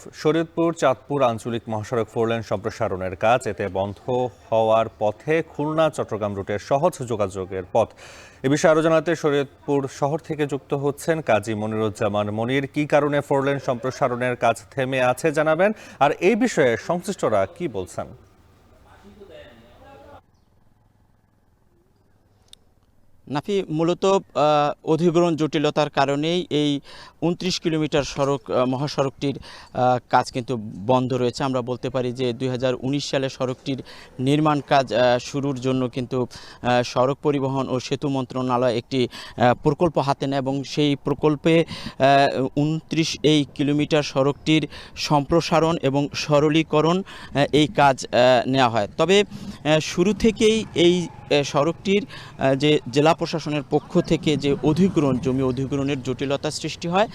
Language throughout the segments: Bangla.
শরীয়তপুর চাঁদপুর আঞ্চলিক মহাসড়ক ফোরলেন সম্প্রসারণের কাজ এতে বন্ধ হওয়ার পথে খুলনা চট্টগ্রাম রুটের সহজ যোগাযোগের পথ। এ বিষয়ে আরো জানাতে শরীয়তপুর শহর থেকে যুক্ত হচ্ছেন কাজী মনিরুজ্জামান মনির। কি কারণে ফোরলেন সম্প্রসারণের কাজ থেমে আছে জানাবেন, আর এই বিষয়ে সংশ্লিষ্টরা কি বলছেন? নাফি, মূলত অধিগ্রহণ জটিলতার কারণেই এই ২৯ কিলোমিটার মহাসড়কটির কাজ কিন্তু বন্ধ রয়েছে। আমরা বলতে পারি যে ২০১৯ সালে সড়কটির নির্মাণ কাজ শুরুর জন্য কিন্তু সড়ক পরিবহন ও সেতু মন্ত্রণালয় একটি প্রকল্প হাতে নেয় এবং সেই প্রকল্পে ২৯ কিলোমিটার সড়কটির সম্প্রসারণ এবং সরলীকরণ এই কাজ নেওয়া হয়। তবে শুরু থেকেই এই সড়কটির যে জেলা প্রশাসনের পক্ষ থেকে যে জমি অধিগ্রহণের জটিলতা সৃষ্টি হয়,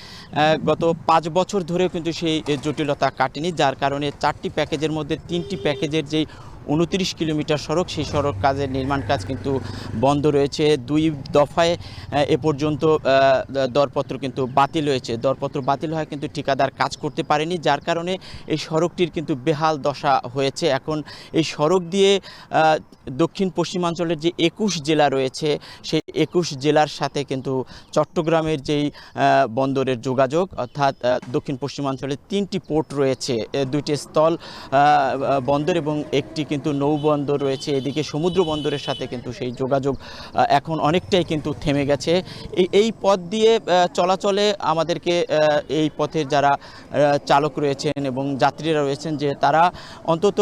গত ৫ বছর ধরেও কিন্তু সেই জটিলতা কাটেনি, যার কারণে ৪টি প্যাকেজের মধ্যে ৩টি প্যাকেজের যেই ২৯ কিলোমিটার সড়ক, সেই সড়ক কাজের নির্মাণ কাজ কিন্তু বন্ধ রয়েছে। ২ দফায় এ পর্যন্ত দরপত্র কিন্তু বাতিল হয়েছে। দরপত্র বাতিল হয় কিন্তু ঠিকাদার কাজ করতে পারেনি, যার কারণে এই সড়কটির কিন্তু বেহাল দশা হয়েছে। এখন এই সড়ক দিয়ে দক্ষিণ পশ্চিমাঞ্চলের যে ২১ জেলা রয়েছে, সেই ২১ জেলার সাথে কিন্তু চট্টগ্রামের যেই বন্দরের যোগাযোগ, অর্থাৎ দক্ষিণ পশ্চিমাঞ্চলে ৩টি পোর্ট রয়েছে, ২টি স্থল বন্দর এবং একটি কিন্তু নৌবন্দর রয়েছে। এদিকে সমুদ্র বন্দরের সাথে কিন্তু সেই যোগাযোগ এখন অনেকটাই কিন্তু থেমে গেছে। এই পথ দিয়ে চলাচলে আমাদেরকে এই পথে যারা চালক রয়েছেন এবং যাত্রীরা রয়েছেন, যে তারা অন্তত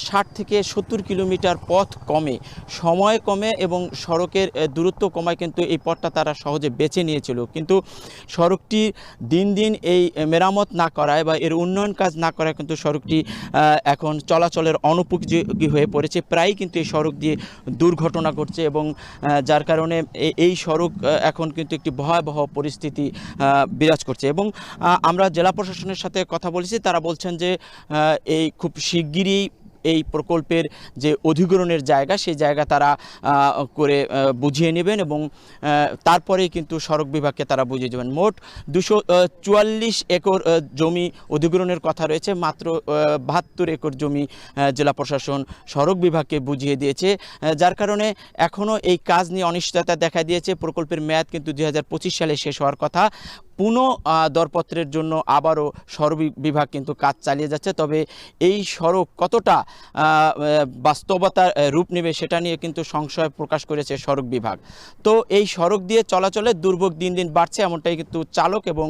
৬০ থেকে ৭০ কিলোমিটার পথ কমে, সময় কমে এবং সড়কের দূরত্ব কমায় কিন্তু এই পথটা তারা সহজে বেছে নিয়েছিল। কিন্তু সড়কটি দিন দিন এই মেরামত না করায় বা এর উন্নয়ন কাজ না করায় কিন্তু সড়কটি এখন চলাচলের অনুপযোগী হয়ে পড়েছে। প্রায়ই কিন্তু এই সড়ক দিয়ে দুর্ঘটনা ঘটছে এবং যার কারণে এই সড়ক এখন কিন্তু একটি ভয়াবহ পরিস্থিতি বিরাজ করছে। এবং আমরা জেলা প্রশাসনের সাথে কথা বলেছি, তারা বলছেন যে এই খুব শিগগিরই এই প্রকল্পের যে অধিগ্রহণের জায়গা, সেই জায়গা তারা করে বুঝিয়ে নেবেন এবং তারপরেই কিন্তু সড়ক বিভাগকে তারা বুঝিয়ে দেবেন। মোট ২৪৪ একর জমি অধিগ্রহণের কথা রয়েছে, মাত্র ৭২ একর জমি জেলা প্রশাসন সড়ক বিভাগকে বুঝিয়ে দিয়েছে, যার কারণে এখনও এই কাজ নিয়ে অনিশ্চয়তা দেখা দিয়েছে। প্রকল্পের মেয়াদ কিন্তু ২০২৫ সালে শেষ হওয়ার কথা। পুনঃ দরপত্রের জন্য আবারও সড়ক বিভাগ কিন্তু কাজ চালিয়ে যাচ্ছে। তবে এই সড়ক কতটা বাস্তবতার রূপ নেবে সেটা নিয়ে কিন্তু সংশয় প্রকাশ করেছে সড়ক বিভাগ। তো এই সড়ক দিয়ে চলাচলে দুর্ভোগ দিন দিন বাড়ছে, এমনটাই কিন্তু চালক এবং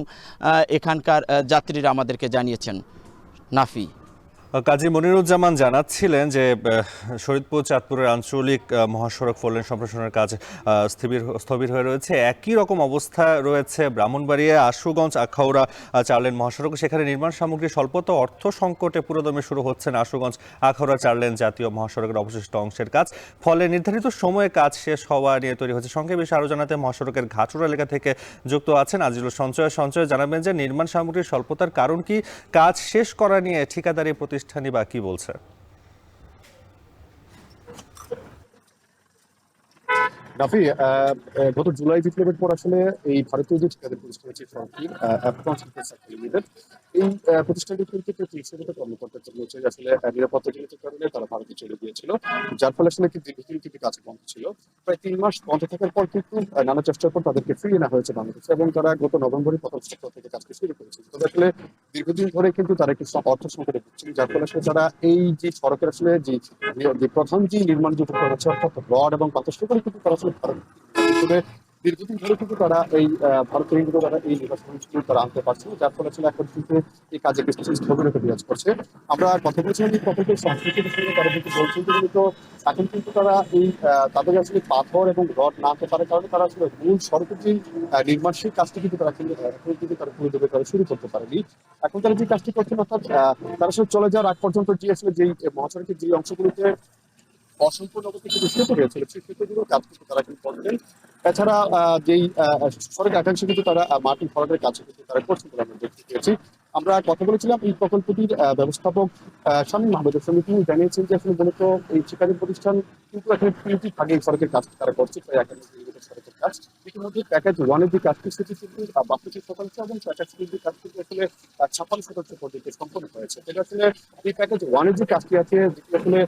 এখানকার যাত্রীরা আমাদেরকে জানিয়েছেন। নাফি। কাজী মনিরুজ্জামান জানাচ্ছিলেন যে শরীয়তপুর চাঁদপুরের আঞ্চলিক মহাসড়ক ফোরলেন সম্প্রসারণের কাজ স্থবির হয়ে রয়েছে। একই রকম অবস্থা রয়েছে ব্রাহ্মণবাড়িয়া আশুগঞ্জ আখাউড়া ৪ লেন মহাসড়ক। সেখানে নির্মাণ সামগ্রী স্বল্পতা অর্থ সংকটে পুরোদমে শুরু হচ্ছে আশুগঞ্জ আখাউড়া ৪ লেন জাতীয় মহাসড়কের অবশিষ্ট অংশের কাজ। ফলে নির্ধারিত সময়ে কাজ শেষ হওয়া নিয়ে তৈরি হচ্ছে সংখ্যা। বিষয়ে আরো জানাতে মহাসড়কের ঘাটুরা এলাকা থেকে যুক্ত আছেন আজিজুল সঞ্চয় জানাবেন যে নির্মাণ সামগ্রীর স্বল্পতার কারণ কি, কাজ শেষ করা নিয়ে ঠিকাদারি প্রতিষ্ঠান বা কি বলছে? রাফি, গত জুলাই বিপ্লবের পর আসলে এই ভারতীয় যে ঠিকাদার প্রতিষ্ঠান হচ্ছে এই প্রতিষ্ঠানটি কিন্তু পেশাগত কর্মকর্তার জন্য হচ্ছে আসলে নিরাপত্তাজনিত কারণে তারা ভারতে চলে গিয়েছিল, যার ফলে আসলে দীর্ঘদিন কিন্তু কাজ বন্ধ ছিল। প্রায় ৩ মাস বন্ধ থাকার পর কিন্তু নানা চেষ্টার পর তাদেরকে ফিরিয়ে নেওয়া হয়েছে বাংলাদেশে এবং তারা গত নভেম্বরে প্রথম সপ্তাহ থেকে কাজকে শুরু করেছিল। তবে আসলে দীর্ঘদিন ধরে কিন্তু তারা একটু অর্থ সংকটে ভুগছিল, যার ফলে আসলে তারা এই যে সড়কের আসলে যে প্রধান যে নির্মাণ যে হচ্ছে অর্থাৎ রড এবং পাথর, সেগুলো কিন্তু তারা আসলে দীর্ঘদিন ধরে কিন্তু তারা এই ভারতীয় কিন্তু তারা এই নির্বাচন তারা আনতে পারছে, যার ফলে আসলে এখন কিন্তু এই কাজে কিছু স্থবিরতা বিরাজ করছে। আমরা কথা বলছিলাম যে প্রকল্পের সংস্কৃতির সঙ্গে তারা কিন্তু বলছেন যে কিন্তু এখন কিন্তু তারা এই তাদের আসলে পাথর এবং রড না আনতে পারার কারণে তারা আসলে মূল সড়কের যে নির্মাণ সেই কাজটি কিন্তু তারা কিন্তু তারা পুরোদমে তারা শুরু করতে পারেনি। এখন তারা যে কাজটি করছেন অর্থাৎ তারা আসলে চলে যাওয়ার আগ পর্যন্ত যে আসলে যেই মহাসড়কের যে অংশগুলোতে অসম্পূর্ণ অবস্থা কিন্তু সেতু হয়েছিল, সেই সেতুগুলো কাজ কিন্তু তারা কিন্তু করছেন। এছাড়া যেই সড়ক একাংশে কিন্তু তারা মাটি ভরাটের কাজ কিন্তু তারা করছেন বলে আমরা দেখতে পেয়েছি। আমরা কথা বলেছিলাম এই প্রকল্পটির ব্যবস্থাপক শামীম মাহমুদের সঙ্গে, তিনি জানিয়েছেন যে আসলে মূলত এই ঠিকাদারি প্রতিষ্ঠান কিন্তু এখানে ৩টি ভাগে এই সড়কের কাজ তারা করছে, প্রায় ৯১ সড়কের কাজ। ইতিমধ্যে প্যাকেজ 1 এর যে কাজটি সেটি কিন্তু 62% এবং প্যাকেজ 2 এর যে কাজটি আসলে 56% পর্যন্ত সম্পন্ন হয়েছে। এটা আসলে এই প্যাকেজ 1 এর যে কাজটি আছে যেটি আসলে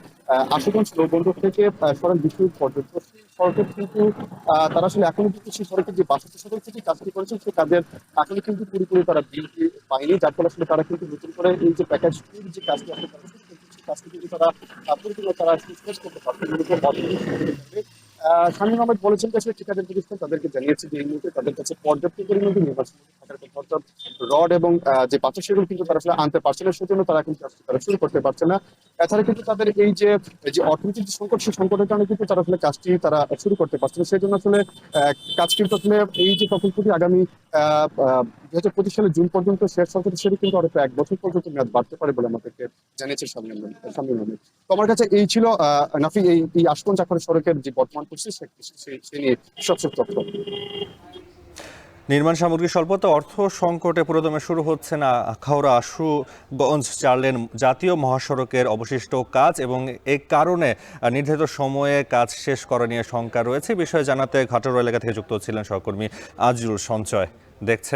আশুগঞ্জ নৌবন্দর থেকে সরাইল বিশ্বরোড পর্যন্ত সেই সড়কের কিন্তু তারা আসলে এখনো কিন্তু সেই সড়কের যে 62% যে কাজটি করেছে সেই কাজের এখনো কিন্তু পুরোপুরি তারা বিলটি পায়নি, যার ফলে আসলে তারা কিন্তু নতুন করে এই যে প্যাকেজ 2 এর যে কাজটি আসলে করেছে সেই কাজটি কিন্তু তারা পুরোপুরি তারা শেষ করতে পারবে মূলত অর্থনৈতিক সুবিধা হবে। শামীম আহমেদ বলেছেন যে আসলে ঠিকাদার প্রতিষ্ঠান তাদেরকে জানিয়েছে যে এই মুহূর্তে তাদের কাছে পর্যাপ্ত পরিমাণে নির্মাণ সামগ্রী থাকার কথা, অর্থাৎ রড এবং যে পাথর সেগুলো কিন্তু তারা আসলে আনতে পারছে না, সেজন্য তারা কিন্তু কাজটি তারা শুরু করতে পারছে না। এছাড়া কিন্তু তাদের এই যে অর্থনৈতিক যে সংকট, সেই সংকটের কারণে কিন্তু তারা আসলে কাজটি তারা শুরু করতে পারছে না। সেই জন্য আসলে কাজ কিন্তু আসলে এই যে প্রকল্পটি আগামী 2025 সালের জুন পর্যন্ত শেষ হতে সেটি কিন্তু আরো প্রায় 1 বছর পর্যন্ত মেয়াদ বাড়তে পারে বলে আমাদেরকে জানিয়েছে শামীম আহমেদ। তো আমার কাছে এই ছিল নাফি এই আশুগঞ্জ আখাউড়া সড়কের যে বর্তমান পরিস্থিতি সে নিয়ে সবচেয়ে তথ্য। নির্মাণ সামগ্রী স্বল্পতা, অর্থ সংকটে পুরোদমে শুরু হচ্ছে না আখাউড়া আশুগঞ্জ 4 লেন জাতীয় মহাসড়কের অবশিষ্ট কাজ, এবং এই কারণে নির্ধারিত সময়ে কাজ শেষ করা নিয়ে শঙ্কা রয়েছে। বিষয়ে জানাতে ঘাটাল এলাকা থেকে যুক্ত ছিলেন সহকর্মী আজিজুল সঞ্চয়। দেখছেন